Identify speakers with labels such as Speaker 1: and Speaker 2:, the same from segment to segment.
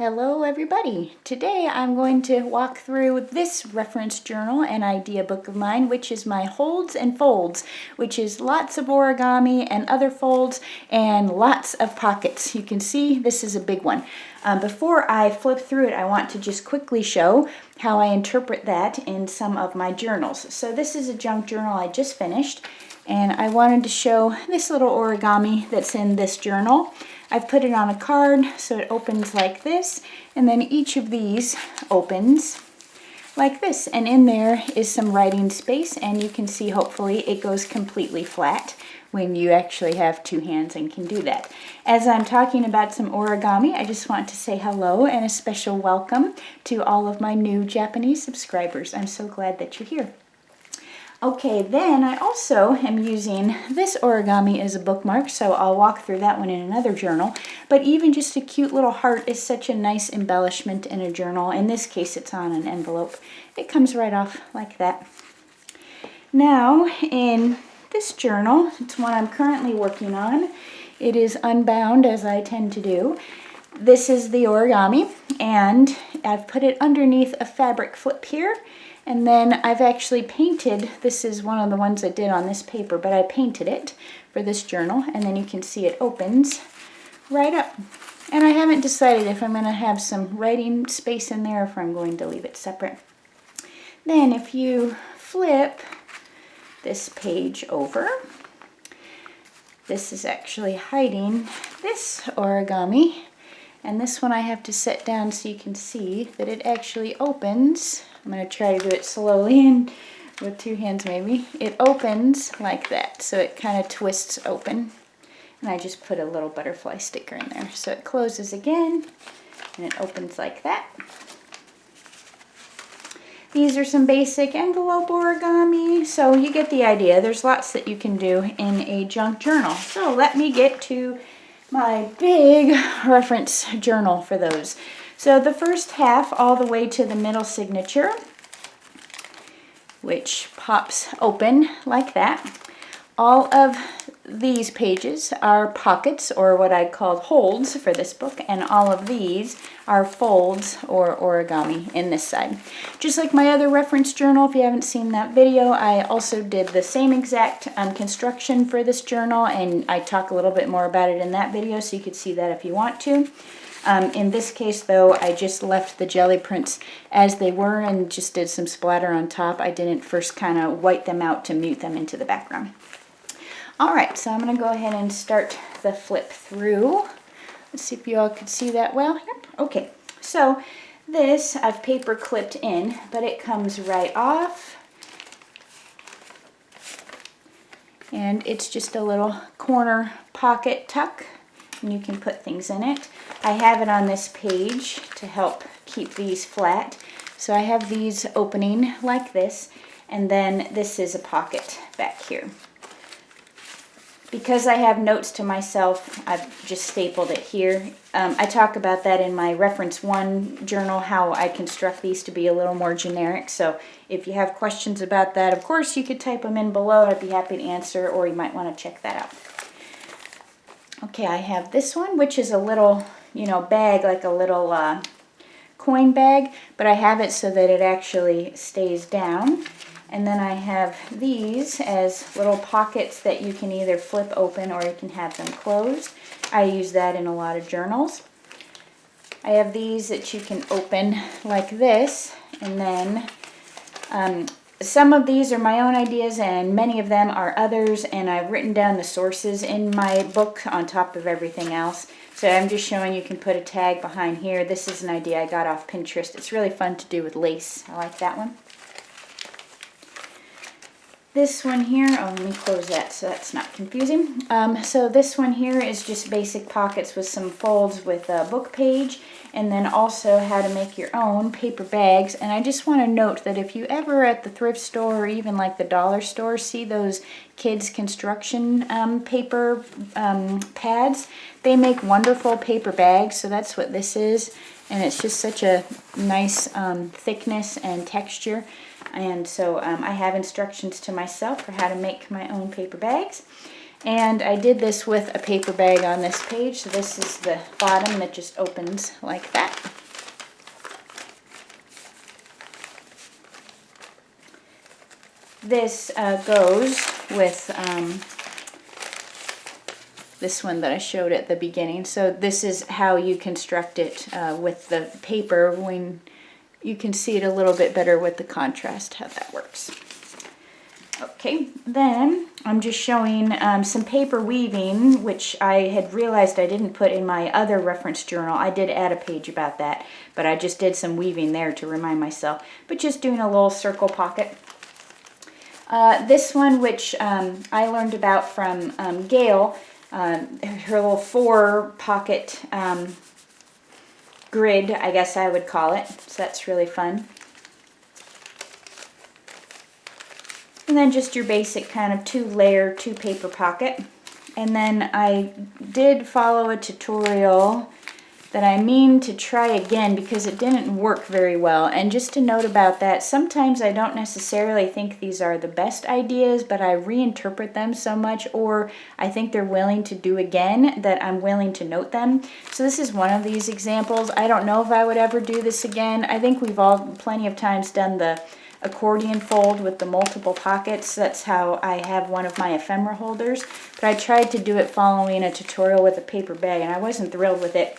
Speaker 1: Hello everybody! Today I'm going to walk through this reference journal and idea book of mine, which is my holds and folds, which is lots of origami and other folds and lots of pockets. You can see this is a big one. Before I flip through it, I want to just quickly show how I interpret that in some of my journals. So this is a junk journal I just finished, and I wanted to show this little origami that's in this journal. I've put it on a card so it opens like this, and then each of these opens like this, and in there is some writing space, and you can see hopefully it goes completely flat when you actually have two hands and can do that. As I'm talking about some origami, I just want to say hello and a special welcome to all of my new Japanese subscribers. I'm so glad that you're here. Okay, then I also am using this origami as a bookmark, so I'll walk through that one in another journal. But even just a cute little heart is such a nice embellishment in a journal. In this case, it's on an envelope. It comes right off like that. Now, in this journal, it's one I'm currently working on. It is unbound, as I tend to do. This is the origami, and I've put it underneath a fabric flip here. And then I've actually painted, this is one of the ones I did on this paper, but I painted it for this journal, and then you can see it opens right up. And I haven't decided if I'm going to have some writing space in there or if I'm going to leave it separate. Then if you flip this page over, this is actually hiding this origami. And this one I have to set down so you can see that it actually opens. I'm going to try to do it slowly and with two hands maybe. It opens like that, so it kind of twists open. And I just put a little butterfly sticker in there. So it closes again, and it opens like that. These are some basic envelope origami, so you get the idea. There's lots that you can do in a junk journal. So let me get to my big reference journal for those. So the first half all the way to the middle signature, which pops open like that. All of these pages are pockets, or what I called holds for this book, and all of these are folds or origami in this side. Just like my other reference journal, if you haven't seen that video, I also did the same exact construction for this journal, and I talk a little bit more about it in that video, so you could see that if you want to. In this case, though, I just left the jelly prints as they were and just did some splatter on top. I didn't first kind of white them out to mute them into the background. All right, so I'm going to go ahead and start the flip through. Let's see if you all could see that well. Yep. Okay, so this I've paper clipped in, but it comes right off. And it's just a little corner pocket tuck, and you can put things in it. I have it on this page to help keep these flat. So I have these opening like this, and then this is a pocket back here. Because I have notes to myself, I've just stapled it here. I talk about that in my reference 1 journal, how I construct these to be a little more generic. So if you have questions about that, of course, you could type them in below. I'd be happy to answer, or you might want to check that out. Okay, I have this one, which is a little, bag, like a little coin bag, but I have it so that it actually stays down. And then I have these as little pockets that you can either flip open or you can have them closed. I use that in a lot of journals. I have these that you can open like this, and then some of these are my own ideas and many of them are others, and I've written down the sources in my book on top of everything else. So I'm just showing you can put a tag behind here. This is an idea I got off Pinterest. It's really fun to do with lace. I like that one. This one here, let me close that so that's not confusing. So this one here is just basic pockets with some folds with a book page, and then also how to make your own paper bags. And I just want to note that if you ever at the thrift store or even like the dollar store see those kids construction paper pads, they make wonderful paper bags. So that's what this is, and it's just such a nice thickness and texture. And so I have instructions to myself for how to make my own paper bags. And I did this with a paper bag on this page. So this is the bottom that just opens like that. This goes with this one that I showed at the beginning. So this is how you construct it with the paper. When you can see it a little bit better with the contrast, how that works. Okay, then I'm just showing some paper weaving, which I had realized I didn't put in my other reference journal. I did add a page about that, but I just did some weaving there to remind myself. But just doing a little circle pocket. This one, which I learned about from Gail, her little 4-pocket grid, I guess I would call it. So that's really fun. And then just your basic kind of 2-layer, 2-paper pocket. And then I did follow a tutorial that I mean to try again because it didn't work very well. And just a note about that, sometimes I don't necessarily think these are the best ideas, but I reinterpret them so much, or I think they're willing to do again, that I'm willing to note them. So this is one of these examples. I don't know if I would ever do this again. I think we've all plenty of times done the accordion fold with the multiple pockets. That's how I have one of my ephemera holders. But I tried to do it following a tutorial with a paper bag, and I wasn't thrilled with it.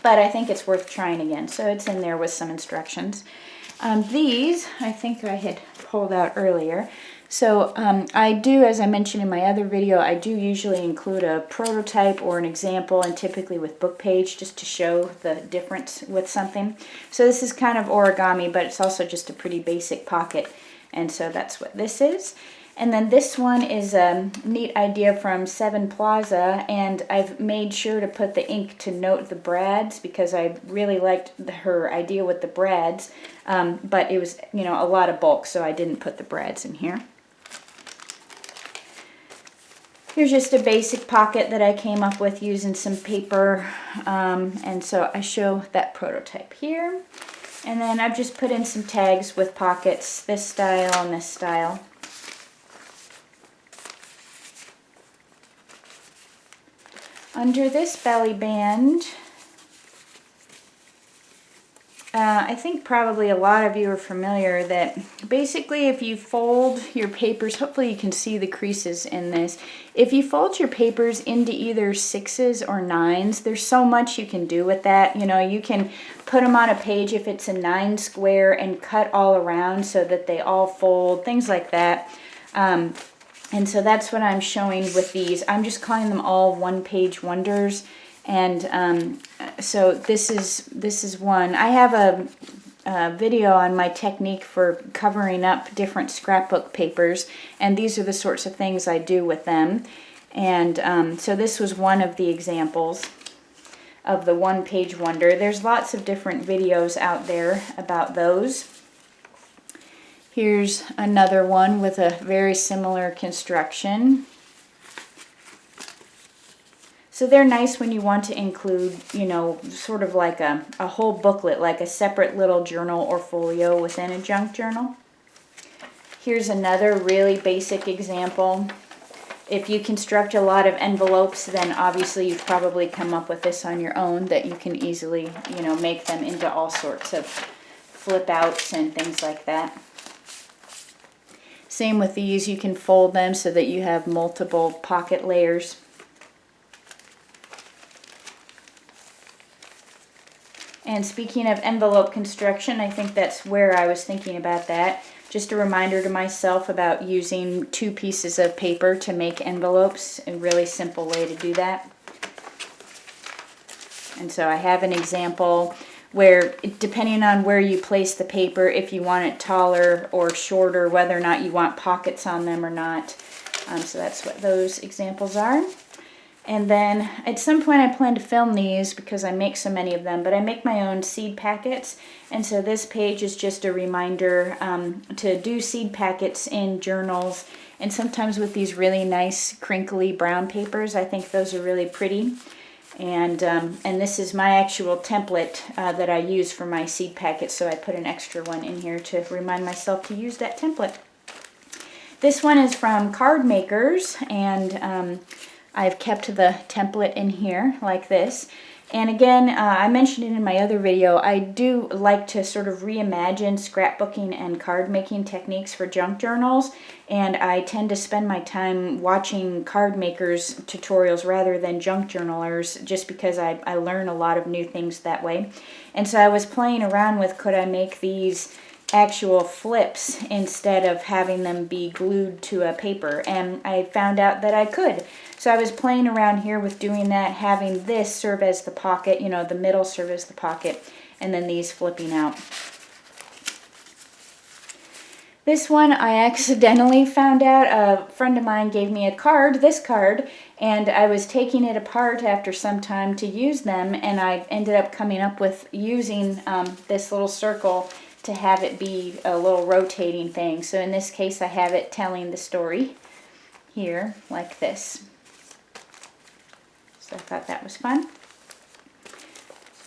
Speaker 1: But I think it's worth trying again. So it's in there with some instructions. These, I think I had pulled out earlier. So I do, as I mentioned in my other video, I do usually include a prototype or an example, and typically with book page, just to show the difference with something. So this is kind of origami, but it's also just a pretty basic pocket. And so that's what this is. And then this one is a neat idea from Seven Plaza, and I've made sure to put the ink to note the brads because I really liked her idea with the brads, but it was, you know, a lot of bulk, so I didn't put the brads in here. Here's just a basic pocket that I came up with using some paper, and so I show that prototype here. And then I've just put in some tags with pockets, this style and this style. Under this belly band, I think probably a lot of you are familiar that basically if you fold your papers, hopefully you can see the creases in this. If you fold your papers into either 6s or 9s, there's so much you can do with that. You know, you can put them on a page if it's a 9 square and cut all around so that they all fold, things like that. And so that's what I'm showing with these. I'm just calling them all one-page wonders. And so this is one. I have a video on my technique for covering up different scrapbook papers, and these are the sorts of things I do with them. And so this was one of the examples of the one-page wonder. There's lots of different videos out there about those. Here's another one with a very similar construction. So they're nice when you want to include, you know, sort of like a whole booklet, like a separate little journal or folio within a junk journal. Here's another really basic example. If you construct a lot of envelopes, then obviously you've probably come up with this on your own, that you can easily, you know, make them into all sorts of flip outs and things like that. Same with these, you can fold them so that you have multiple pocket layers. And speaking of envelope construction, I think that's where I was thinking about that. Just a reminder to myself about using 2 pieces of paper to make envelopes, a really simple way to do that. And so I have an example where, depending on where you place the paper, if you want it taller or shorter, whether or not you want pockets on them or not. So that's what those examples are. And then at some point I plan to film these because I make so many of them, but I make my own seed packets. And so this page is just a reminder to do seed packets in journals. And sometimes with these really nice crinkly brown papers, I think those are really pretty. And this is my actual template that I use for my seed packets, so I put an extra one in here to remind myself to use that template. This one is from Card Makers, and I've kept the template in here like this. And again, I mentioned it in my other video, I do like to sort of reimagine scrapbooking and card making techniques for junk journals, and I tend to spend my time watching card makers tutorials rather than junk journalers, just because I learn a lot of new things that way. And so I was playing around with, could I make these actual flips instead of having them be glued to a paper, and I found out that I could. So I was playing around here with doing that, having this serve as the pocket, you know, the middle serve as the pocket, and then these flipping out. This one I accidentally found out. A friend of mine gave me a card, this card, and I was taking it apart after some time to use them, and I ended up coming up with using this little circle to have it be a little rotating thing. So in this case I have it telling the story here like this. So I thought that was fun.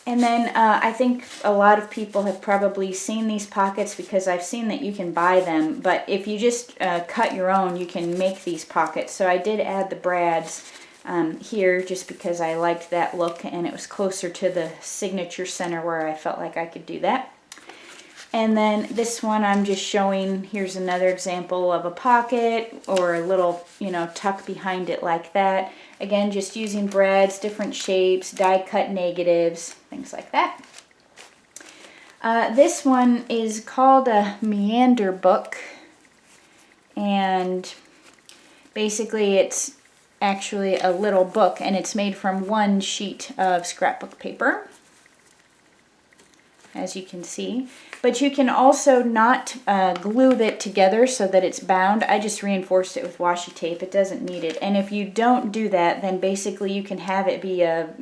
Speaker 1: And then I think a lot of people have probably seen these pockets, because I've seen that you can buy them, but if you just cut your own, you can make these pockets. So I did add the brads here just because I liked that look, and it was closer to the signature center where I felt like I could do that. And then this one I'm just showing, here's another example of a pocket or a little, you know, tuck behind it like that. Again, just using brads, different shapes, die cut negatives, things like that. This one is called a meander book, and basically it's actually a little book, and it's made from one sheet of scrapbook paper, as you can see. But you can also not glue it together so that it's bound. I just reinforced it with washi tape. It doesn't need it. And if you don't do that, then basically you can have it be a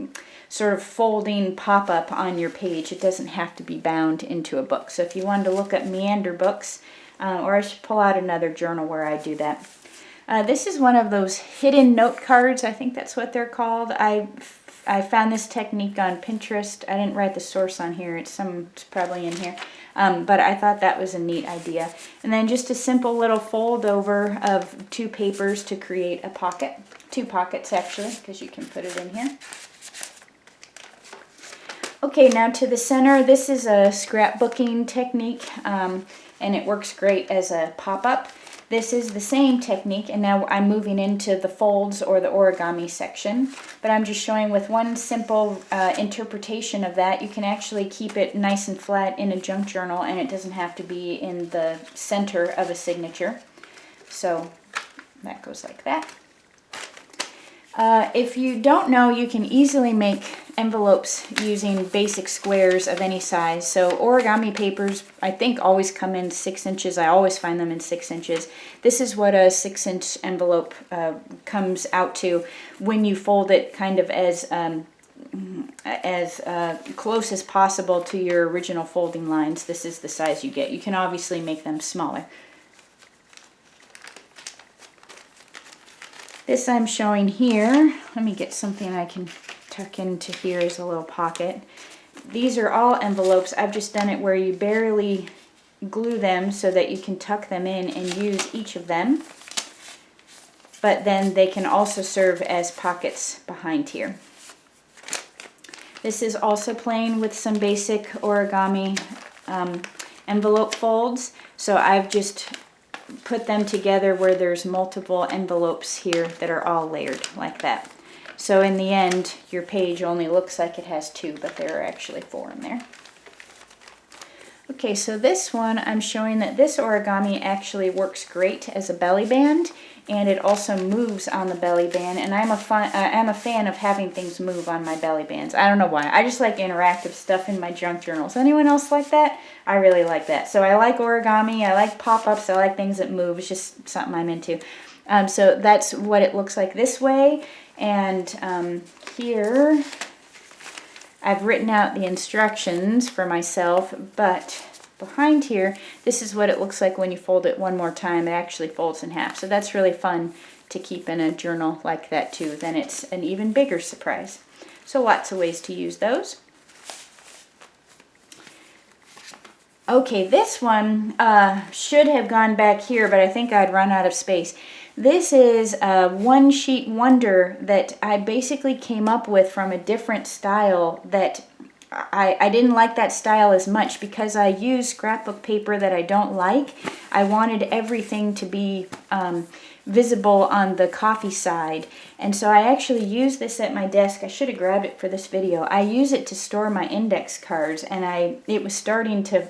Speaker 1: sort of folding pop-up on your page. It doesn't have to be bound into a book. So if you wanted to look at meander books, or I should pull out another journal where I do that. This is one of those hidden note cards. I think that's what they're called. I found this technique on Pinterest. I didn't write the source on here. It's probably in here. But I thought that was a neat idea. And then just a simple little fold over of two papers to create a pocket. Two pockets actually, because you can put it in here. Okay, now to the center. This is a scrapbooking technique, and it works great as a pop-up. This is the same technique, and now I'm moving into the folds or the origami section, but I'm just showing with one simple interpretation of that, you can actually keep it nice and flat in a junk journal, and it doesn't have to be in the center of a signature. So that goes like that. If you don't know, you can easily make envelopes using basic squares of any size. So origami papers, I think, always come in 6 inches. I always find them in 6 inches. This is what a 6-inch envelope comes out to when you fold it kind of as close as possible to your original folding lines. This is the size you get. You can obviously make them smaller. This I'm showing here. Let me get something I can tuck into here as a little pocket. These are all envelopes. I've just done it where you barely glue them so that you can tuck them in and use each of them. But then they can also serve as pockets behind here. This is also playing with some basic origami envelope folds. So I've just put them together where there's multiple envelopes here that are all layered like that. So in the end, your page only looks like it has 2, but there are actually 4 in there. Okay, so this one, I'm showing that this origami actually works great as a belly band, and it also moves on the belly band, and I'm a fan of having things move on my belly bands. I don't know why. I just like interactive stuff in my junk journals. Anyone else like that? I really like that. So I like origami, I like pop-ups, I like things that move. It's just something I'm into. So that's what it looks like this way, and here I've written out the instructions for myself, but behind here, this is what it looks like when you fold it one more time. It actually folds in half. So that's really fun to keep in a journal like that too. Then it's an even bigger surprise. So lots of ways to use those. Okay, this one should have gone back here, but I think I'd run out of space. This is a one-sheet wonder that I basically came up with from a different style that I didn't like that style as much because I use scrapbook paper that I don't like. I wanted everything to be visible on the coffee side. And so I actually use this at my desk. I should have grabbed it for this video. I use it to store my index cards, and it was starting to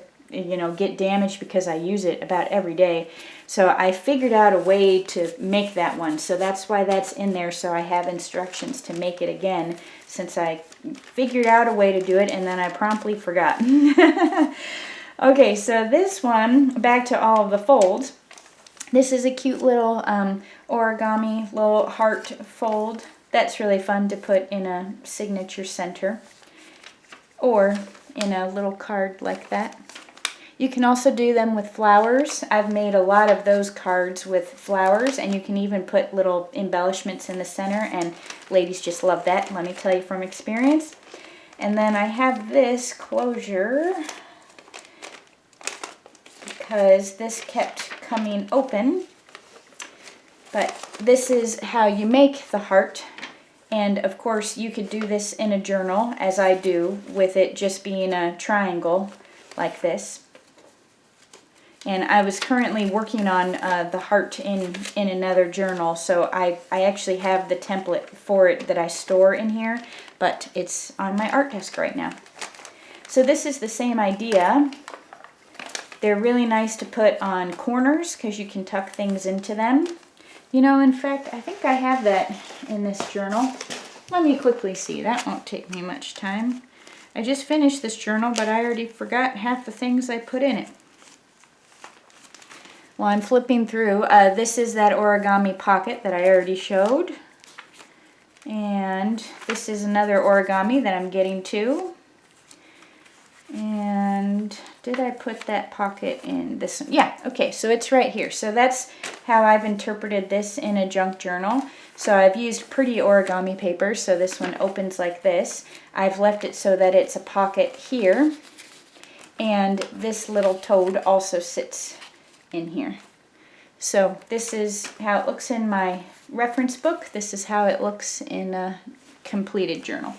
Speaker 1: get damaged because I use it about every day. So I figured out a way to make that one. So that's why that's in there, so I have instructions to make it again, since I figured out a way to do it and then I promptly forgot. Okay, so this one, back to all of the folds. This is a cute little origami little heart fold. That's really fun to put in a signature center or in a little card like that. You can also do them with flowers. I've made a lot of those cards with flowers, and you can even put little embellishments in the center, and ladies just love that, let me tell you from experience. And then I have this closure because this kept coming open, but this is how you make the heart. And of course you could do this in a journal, as I do, with it just being a triangle like this. And I was currently working on the heart in another journal, so I actually have the template for it that I store in here, but it's on my art desk right now. So this is the same idea. They're really nice to put on corners because you can tuck things into them. You know, in fact, I think I have that in this journal. Let me quickly see. That won't take me much time. I just finished this journal, but I already forgot half the things I put in it. While I'm flipping through, this is that origami pocket that I already showed. And this is another origami that I'm getting to. And did I put that pocket in this one? Yeah, okay, so it's right here. So that's how I've interpreted this in a junk journal. So I've used pretty origami paper, so this one opens like this. I've left it so that it's a pocket here. And this little toad also sits in here. So this is how it looks in my reference book. This is how it looks in a completed journal.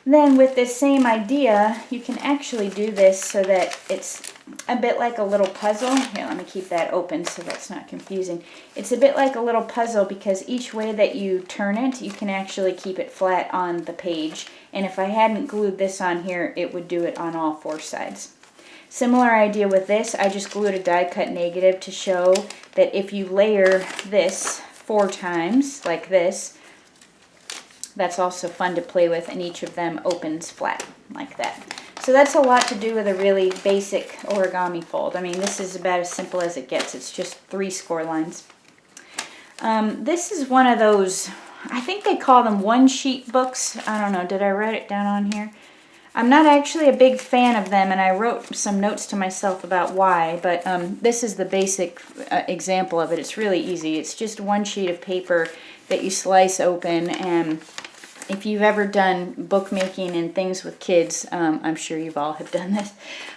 Speaker 1: Then with this same idea, you can actually do this so that it's a bit like a little puzzle. Here, let me keep that open so that's not confusing. It's a bit like a little puzzle because each way that you turn it, you can actually keep it flat on the page. And if I hadn't glued this on here, it would do it on all four sides. Similar idea with this, I just glued a die cut negative to show that if you layer this 4 times, like this, that's also fun to play with, and each of them opens flat, like that. So that's a lot to do with a really basic origami fold. I mean, this is about as simple as it gets. It's just 3 score lines. This is one of those, I think they call them one-sheet books. I don't know, did I write it down on here? I'm not actually a big fan of them, and I wrote some notes to myself about why, but this is the basic example of it. It's really easy. It's just one sheet of paper that you slice open, and if you've ever done bookmaking and things with kids, I'm sure you've all have done this,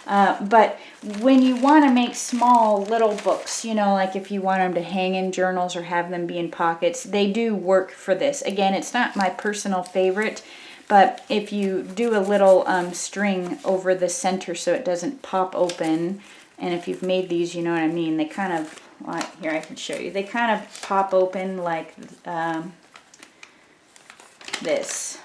Speaker 1: but when you want to make small little books, you know, like if you want them to hang in journals or have them be in pockets, they do work for this. Again, it's not my personal favorite, but if you do a little string over the center so it doesn't pop open, and if you've made these, you know what I mean, they kind of, well, here I can show you, they kind of pop open like this.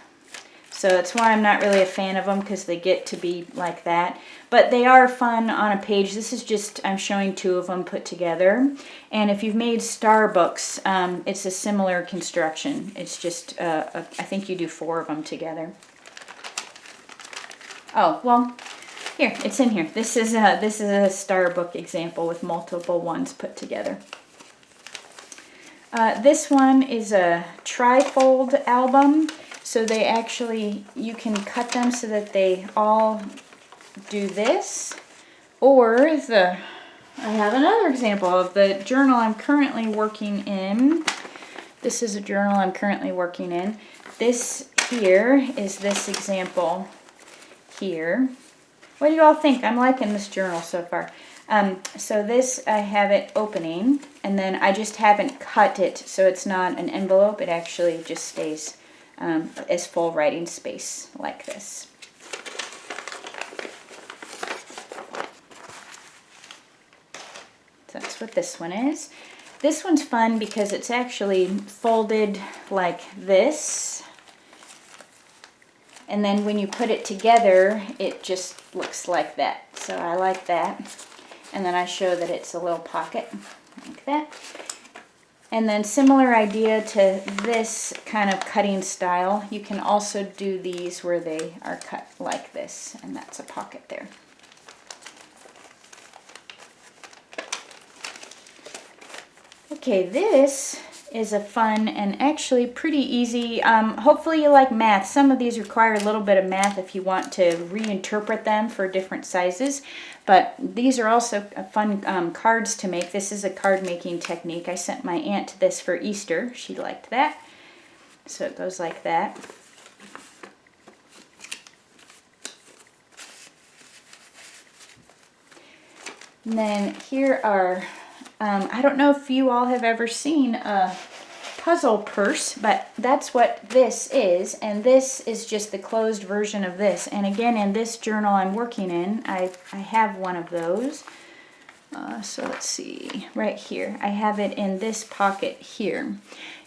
Speaker 1: So that's why I'm not really a fan of them, because they get to be like that. But they are fun on a page. This is just, I'm showing 2 of them put together. And if you've made star books, it's a similar construction. It's just, I think you do 4 of them together. Oh, well, here, it's in here. This is a star book example with multiple ones put together. This one is a tri-fold album. So they actually, you can cut them so that they all do this. Or I have another example of the journal I'm currently working in. This is a journal I'm currently working in. This here is this example here. What do you all think? I'm liking this journal so far. So this, I have it opening, and then I just haven't cut it so it's not an envelope. It actually just stays as full writing space like this. So that's what this one is. This one's fun because it's actually folded like this. And then when you put it together, it just looks like that. So I like that. And then I show that it's a little pocket like that. And then similar idea to this kind of cutting style, you can also do these where they are cut like this, and that's a pocket there. Okay, this is a fun and actually pretty easy, hopefully you like math. Some of these require a little bit of math if you want to reinterpret them for different sizes, but these are also fun cards to make. This is a card making technique. I sent my aunt this for Easter. She liked that. So it goes like that. And then here are, I don't know if you all have ever seen a puzzle purse, but that's what this is, and this is just the closed version of this. And again, in this journal I'm working in, I have one of those. So let's see, right here. I have it in this pocket here.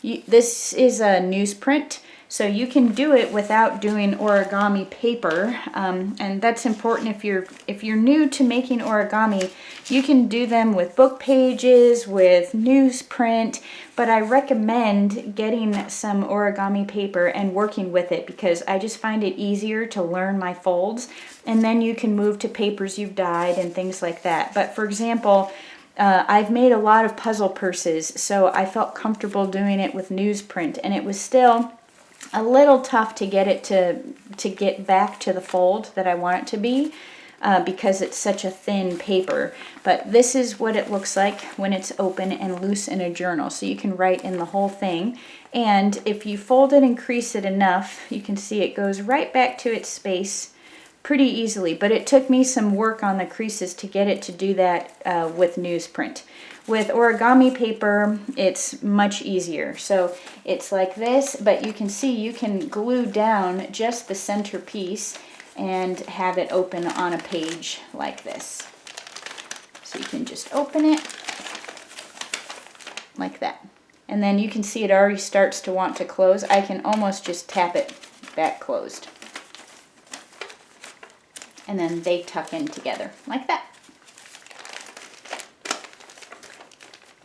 Speaker 1: This is a newsprint, so you can do it without doing origami paper, and that's important if you're new to making origami. You can do them with book pages, with newsprint, but I recommend getting some origami paper and working with it because I just find it easier to learn my folds, and then you can move to papers you've dyed and things like that. But for example, I've made a lot of puzzle purses, so I felt comfortable doing it with newsprint, and it was still a little tough to get it to get back to the fold that I want it to be because it's such a thin paper. But this is what it looks like when it's open and loose in a journal, so you can write in the whole thing. And if you fold it and crease it enough, you can see it goes right back to its space pretty easily, but it took me some work on the creases to get it to do that with newsprint. With origami paper, it's much easier. So it's like this, but you can see you can glue down just the center piece and have it open on a page like this. So you can just open it like that. And then you can see it already starts to want to close. I can almost just tap it back closed. And then they tuck in together like that.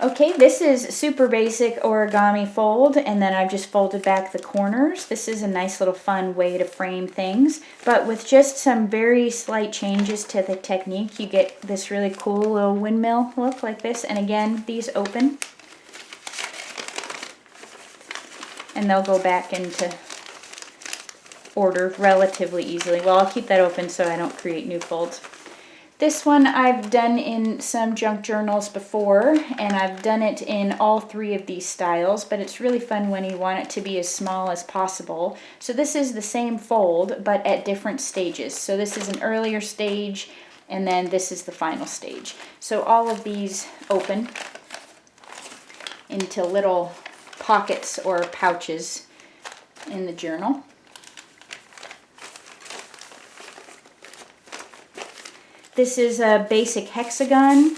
Speaker 1: Okay, this is super basic origami fold, and then I've just folded back the corners. This is a nice little fun way to frame things, but with just some very slight changes to the technique, you get this really cool little windmill look like this. And again, these open, and they'll go back into order relatively easily. Well, I'll keep that open so I don't create new folds. This one I've done in some junk journals before, and I've done it in all three of these styles, but it's really fun when you want it to be as small as possible. So this is the same fold, but at different stages. So this is an earlier stage, and then this is the final stage. So all of these open into little pockets or pouches in the journal. This is a basic hexagon,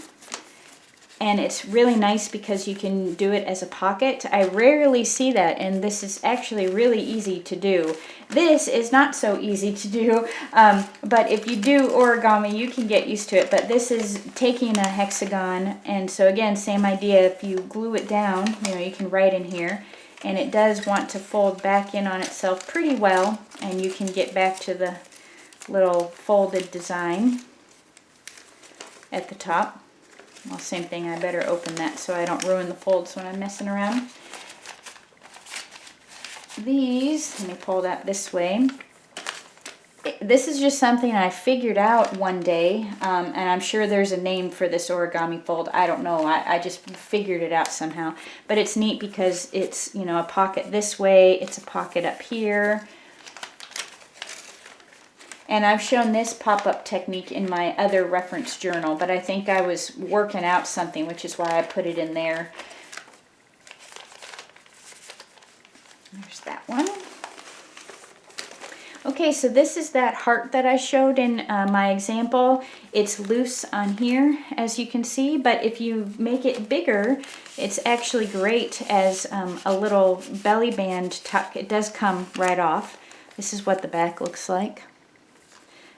Speaker 1: and it's really nice because you can do it as a pocket. I rarely see that, and this is actually really easy to do. This is not so easy to do, but if you do origami, you can get used to it. But this is taking a hexagon, and so again, same idea. If you glue it down, you can write in here, and it does want to fold back in on itself pretty well, and you can get back to the little folded design at the top. Well, same thing, I better open that so I don't ruin the folds when I'm messing around. These, let me pull that this way. This is just something I figured out one day, and I'm sure there's a name for this origami fold. I don't know, I just figured it out somehow. But it's neat because it's, a pocket this way, it's a pocket up here. And I've shown this pop-up technique in my other reference journal, but I think I was working out something, which is why I put it in there. There's that one. Okay, so this is that heart that I showed in my example. It's loose on here, as you can see, but if you make it bigger, it's actually great as a little belly band tuck. It does come right off. This is what the back looks like.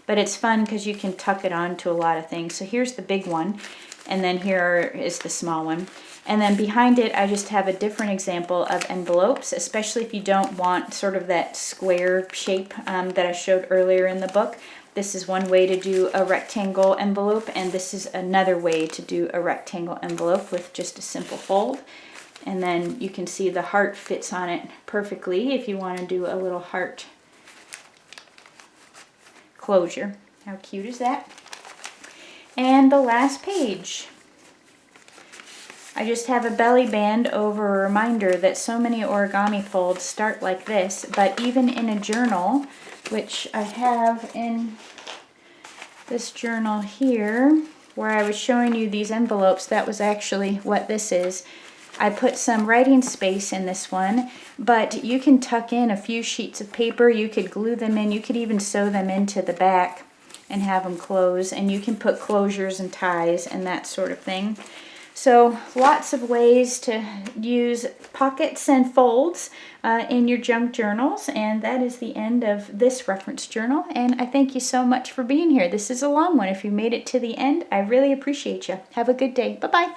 Speaker 1: But it's fun because you can tuck it onto a lot of things. So here's the big one, and then here is the small one. And then behind it, I just have a different example of envelopes, especially if you don't want sort of that square shape that I showed earlier in the book. This is one way to do a rectangle envelope, and this is another way to do a rectangle envelope with just a simple fold. And then you can see the heart fits on it perfectly if you want to do a little heart closure. How cute is that? And the last page. I just have a belly band over a reminder that so many origami folds start like this, but even in a journal, which I have in this journal here, where I was showing you these envelopes, that was actually what this is. I put some writing space in this one, but you can tuck in a few sheets of paper, you could glue them in, you could even sew them into the back and have them close, and you can put closures and ties and that sort of thing. So lots of ways to use pockets and folds in your junk journals, and that is the end of this reference journal, and I thank you so much for being here. This is a long one. If you made it to the end, I really appreciate you. Have a good day. Bye-bye.